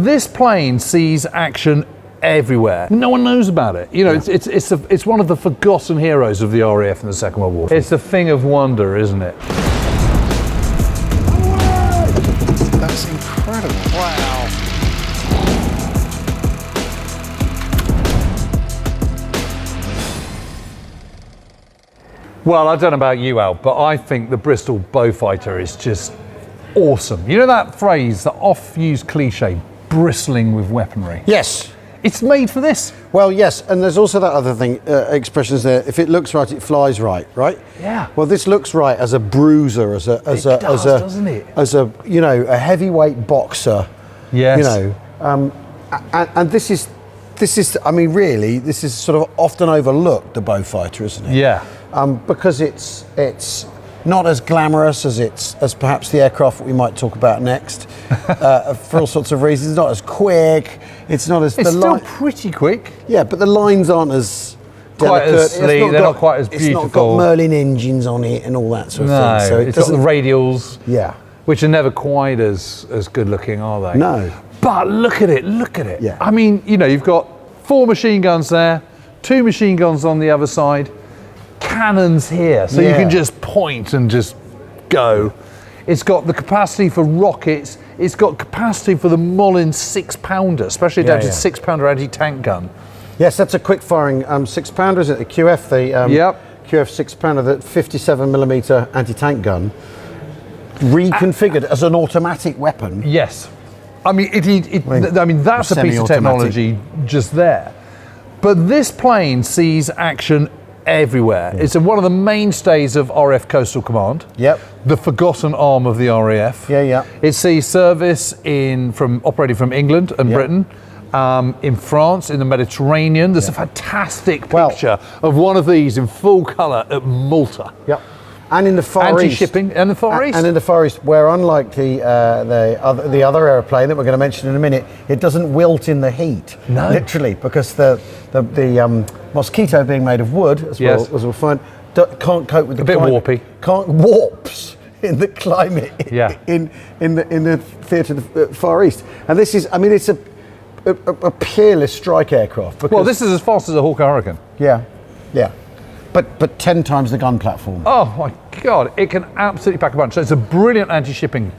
But this plane sees action everywhere. No one knows about it. You know, it's one of the forgotten heroes of the RAF in the Second World War. It's a thing of wonder, isn't it? That's incredible. Wow. Well, I don't know about you, Al, but I think the Bristol Beaufighter is just awesome. You know that phrase, that oft-used cliche, bristling with weaponry? Yes. It's made for this. Well, yes, and there's also that other thing, expressions there. If it looks right, it flies right, right? Yeah. Well, this looks right as a bruiser, doesn't it? As a, you know, a heavyweight boxer. Yes. You know, and this is, I mean, really, this is sort of often overlooked, the Beaufighter, isn't it? Yeah. Because it's not as glamorous as perhaps the aircraft that we might talk about next, for all sorts of reasons. It's not as quick. It's not as. It's still pretty quick. Yeah, but the lines aren't as quite delicate. as sleek. They're not quite as beautiful. It's not got Merlin engines on it and all that sort of thing. So it's got the radials. Yeah. Which are never quite as good looking, are they? No. But look at it. Look at it. Yeah. I mean, you know, you've got 4 machine guns there, 2 machine guns on the other side. Cannons here, so you can just point and just go. It's got the capacity for rockets. It's got capacity for the Molins 6-pounder, especially down to 6-pounder anti-tank gun. Yes, that's a quick-firing 6-pounder, isn't it? The QF, QF 6-pounder, the 57mm anti-tank gun, reconfigured as an automatic weapon. Yes, I mean, I mean that's a piece of technology just there. But this plane sees action everywhere. It's one of the mainstays of RAF Coastal Command. Yep. The forgotten arm of the RAF. Yeah. It sees service operating from England and Britain, in France, in the Mediterranean. There's a fantastic picture of one of these in full colour at Malta. Yep. And in the Far East. Anti-shipping and the Far East. And in the Far East, where unlike the other aeroplane that we're going to mention in a minute, it doesn't wilt in the heat. No. Literally, because the Mosquito, being made of wood, as we'll find, can't cope with the climate. Bit warpy. Warps in the climate. Yeah. In the theatre of the Far East. And this is, I mean, it's a peerless strike aircraft. Well, this is as fast as a Hawker Hurricane. Yeah. But 10 times the gun platform. Oh my God, it can absolutely pack a punch. So it's a brilliant anti-shipping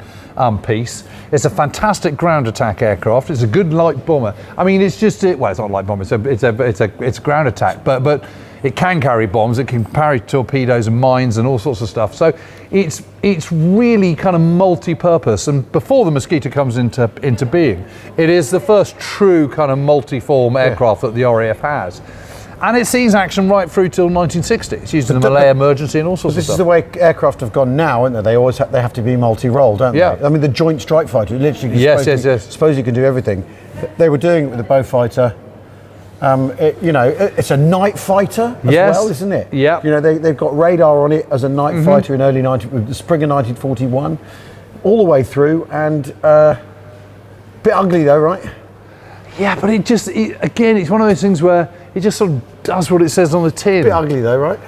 piece. It's a fantastic ground attack aircraft. It's a good light bomber. I mean, it's just, well, it's not a light bomber, it's a ground attack, but it can carry bombs, it can carry torpedoes and mines and all sorts of stuff. So it's really kind of multi-purpose. And before the Mosquito comes into being, it is the first true kind of multi-form aircraft that the RAF has. And it sees action right through till 1960. It's used in the Malay emergency and all sorts of stuff. This is the way aircraft have gone now, isn't it? They always they have to be multi-role, don't they? I mean, the Joint Strike Fighter, literally, suppose you can do everything. They were doing it with the Beaufighter. It's a night fighter as well, isn't it? Yeah. You know, they've got radar on it as a night fighter in the spring of 1941, all the way through, and bit ugly though, right? Yeah, but again, it's one of those things where it just sort of does what it says on the tin. Bit ugly though, right?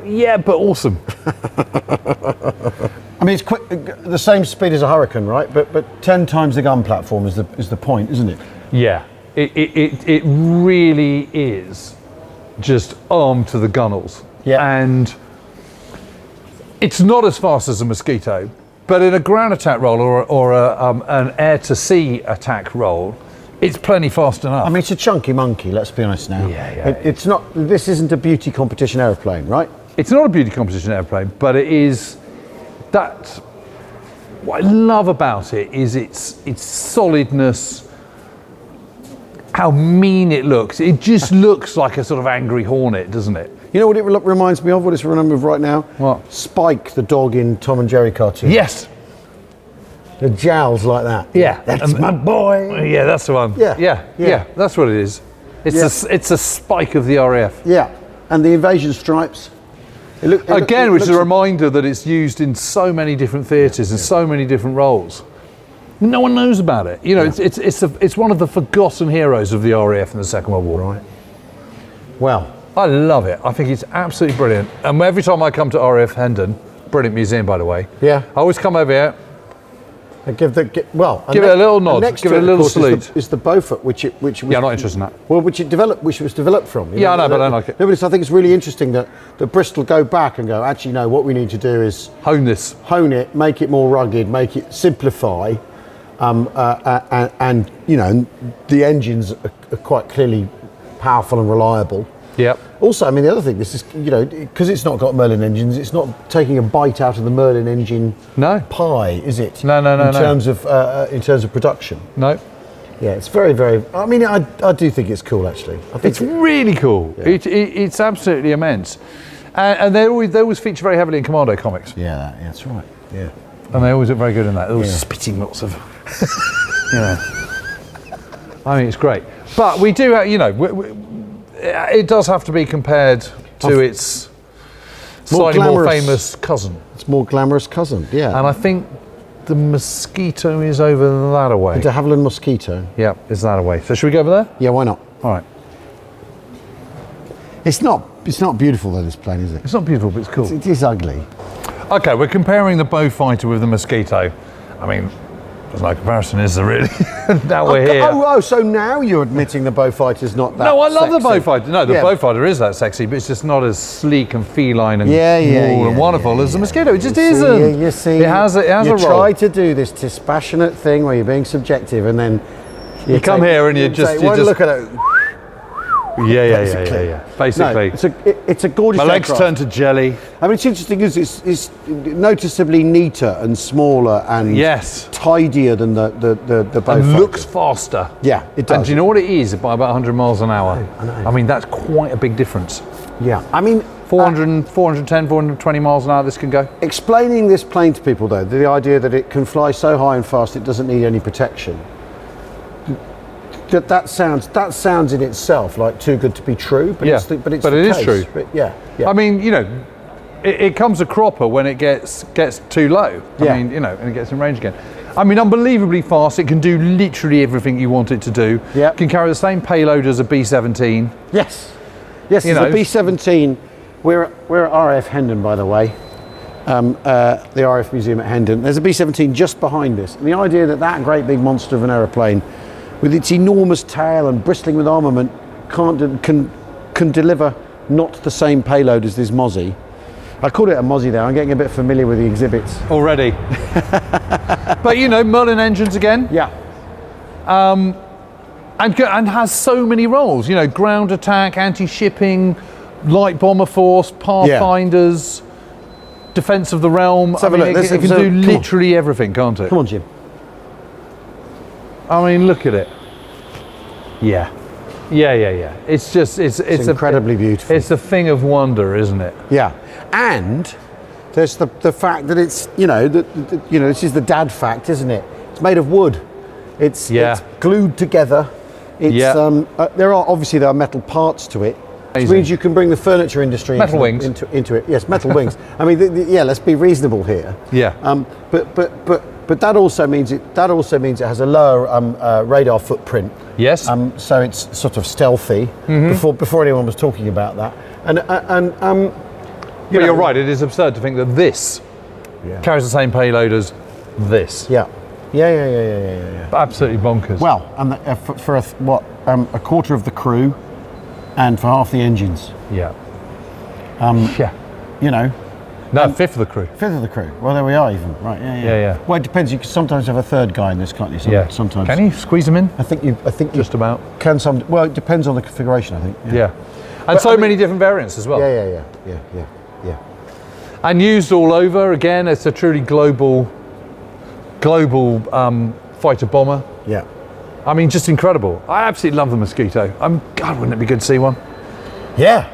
Yeah, but awesome. I mean, it's quick, the same speed as a Hurricane, right? But 10 times the gun platform is the point, isn't it? Yeah, it really is just armed to the gunnels. Yeah. And it's not as fast as a Mosquito, but in a ground attack role or an air-to-sea attack role, it's plenty fast enough. I mean, it's a chunky monkey, let's be honest now. Yeah. It's not, this isn't a beauty competition aeroplane, right? It's not a beauty competition airplane, but it is, what I love about it is its solidness, how mean it looks. It just looks like a sort of angry hornet, doesn't it? You know what it reminds me of, what it's remembered of right now? What? Spike, the dog in Tom and Jerry cartoon. Yes. The jowls like that. Yeah. That's my boy. Yeah, that's the one. Yeah, that's what it is. It's a Spike of the RAF. Yeah, and the invasion stripes. Which is a reminder that it's used in so many different theatres and so many different roles. No one knows about it. You know, it's one of the forgotten heroes of the RAF in the Second World War. Right. Well, I love it. I think it's absolutely brilliant. And every time I come to RAF Hendon, brilliant museum by the way. Yeah. I always come over here. Give it a little nod. Give it a little salute. Is the Beaufort, which was, yeah, I'm not interested in that. Well, which it was developed from. Yeah, I know, but I don't like it. No, but I think it's really interesting that Bristol go back and go, actually, no, what we need to do is hone it, make it more rugged, make it simplify, and you know, the engines are quite clearly powerful and reliable. Yep. Also, I mean, the other thing, this is, you know, because it's not got Merlin engines, it's not taking a bite out of the Merlin engine pie, is it? No. In terms of production. No. Yeah, it's very, very. I mean, I do think it's cool, actually. I think it's really cool. Yeah. It's absolutely immense, and they always feature very heavily in Commando comics. Yeah, that's right. Yeah. And they always look very good in that. They're always spitting lots of. I mean, it's great, but we do, you know. It does have to be compared to its slightly more famous cousin. It's more glamorous cousin, yeah. And I think the Mosquito is over that away. The Havilland Mosquito. Yeah, is that away. So should we go over there? Yeah, why not? All right. It's not beautiful though, this plane, is it? It's not beautiful, but it's cool. It is ugly. Okay, we're comparing the Beaufighter with the Mosquito. I mean, there's no comparison, is there really? Now we're here. So now you're admitting the Beaufighter's not that No, I love sexy. the Beaufighter. No, the Beaufighter is that sexy, but it's just not as sleek and feline and and wonderful as the Mosquito. It just isn't. You see, it has a role. You try to do this dispassionate thing where you're being subjective, and then you come here and you just look at it. Yeah. Basically, no, it's a gorgeous. My legs aircraft. turn to jelly. I mean, it's interesting. It's noticeably neater and smaller and tidier than the Beaufighter. And looks faster. Yeah, it does. And do you know what it is? By about 100 miles an hour. I know. I mean, that's quite a big difference. Yeah, I mean, 410, 420 miles an hour this can go. Explaining this plane to people, though, the idea that it can fly so high and fast it doesn't need any protection. That sounds in itself like too good to be true, but it is true. But yeah. I mean, you know, it comes a cropper when it gets too low. I mean, you know, and it gets in range again. I mean, unbelievably fast. It can do literally everything you want it to do. Yeah. It can carry the same payload as a B-17. Yes, it's a B-17. We're at RAF Hendon, by the way. The RAF Museum at Hendon. There's a B-17 just behind us. And the idea that great big monster of an aeroplane, with its enormous tail and bristling with armament, can deliver not the same payload as this Mozzie. I called it a Mozzie there. I'm getting a bit familiar with the exhibits already. But you know, Merlin engines again. Yeah. And has so many roles. You know, ground attack, anti-shipping, light bomber force, pathfinders, defense of the realm. Let's have a look. It can do literally everything, can't it? Come on, Jim. I mean, look at it. Yeah. It's just, it's incredibly beautiful. It's a thing of wonder, isn't it? Yeah. And there's the fact that it's, this is the dad fact, isn't it? It's made of wood. It's glued together. It's, there are metal parts to it. Which means you can bring the furniture industry into it. Yes, metal wings. I mean, let's be reasonable here. Yeah. But that also means it has a lower radar footprint. Yes. So it's sort of stealthy. Before anyone was talking about that. But you're right. It is absurd to think that this carries the same payload as this. Yeah. Absolutely bonkers. Well, and for a quarter of the crew, and for half the engines. Yeah. You know. No, fifth of the crew. Fifth of the crew. Well, there we are even. Right. Yeah. Well, it depends. You can sometimes have a third guy in this, can't you? Sometimes. Can you squeeze them in? I think you just about. Well, it depends on the configuration, I think. Yeah. And many different variants as well. Yeah. And used all over. Again, it's a truly global fighter bomber. Yeah. I mean, just incredible. I absolutely love the Mosquito. God, wouldn't it be good to see one? Yeah.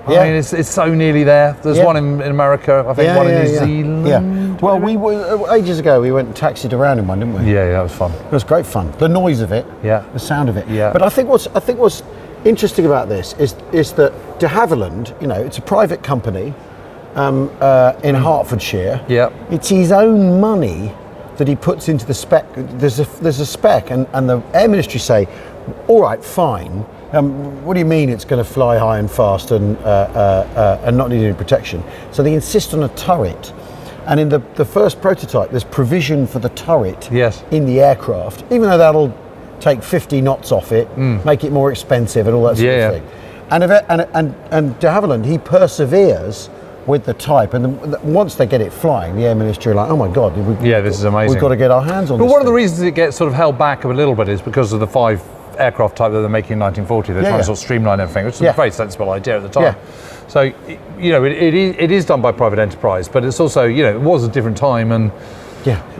I mean, it's so nearly there. There's one in America. I think one in New Zealand. Yeah. Well, we were ages ago. We went and taxied around in one, didn't we? Yeah, that was fun. It was great fun. The noise of it. Yeah. The sound of it. Yeah. But I think what's interesting about this is that de Havilland, it's a private company in Hertfordshire. Yeah. It's his own money that he puts into the spec. There's a spec, and the Air Ministry say, all right, fine. What do you mean it's going to fly high and fast and not need any protection? So they insist on a turret, And in the first prototype, there's provision for the turret Yes. in the aircraft, even though that'll take 50 knots off it, make it more expensive and all that sort of thing. And de Havilland, he perseveres with the type, and once they get it flying, the Air Ministry are like, oh my God, this is amazing. We've got to get our hands on But this one of the thing. reasons it gets sort of held back a little bit is because of the 5 aircraft type that they're making in 1940. They're trying to sort of streamline everything, which is a very sensible idea at the time. So, you know, it is done by private enterprise, but it's also, you know, it was a different time, and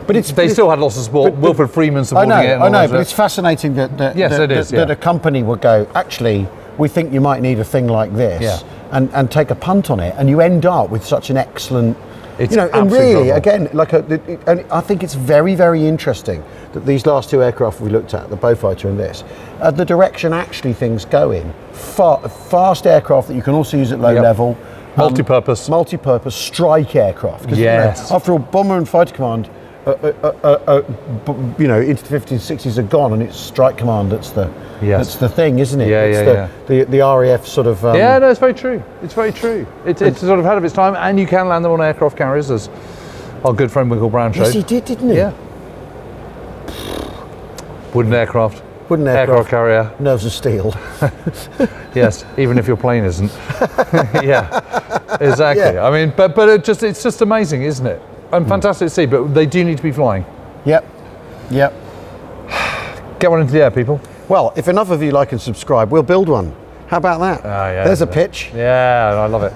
but they still had lots of support. Wilfred Freeman supporting it. I know, but it's fascinating that that a company would go, actually, we think you might need a thing like this, and take a punt on it, and you end up with such an excellent. It's, you know, and really, again, like and I think it's very, very interesting that these last 2 aircraft we looked at, the Beaufighter and this, the direction actually things go in. Fast aircraft that you can also use at low level. Multi-purpose strike aircraft. Yes. You know, after all, Bomber and Fighter Command, you know, into the 50s and 60s are gone, and it's Strike Command that's the thing, isn't it? The RAF sort of. No, it's very true. It's very true. It's sort of ahead of its time, and you can land them on aircraft carriers, as our good friend Winkle Brown showed. Yes, he did, didn't he? Yeah. Wooden aircraft. Aircraft carrier. Nerves of steel. Yes, even if your plane isn't. Exactly. Yeah. I mean, but it's just amazing, isn't it? And fantastic to see, but they do need to be flying. Yep. Get one into the air, people. Well, if enough of you like and subscribe, we'll build one. How about that? Yeah, there's a pitch. Yeah, I love it.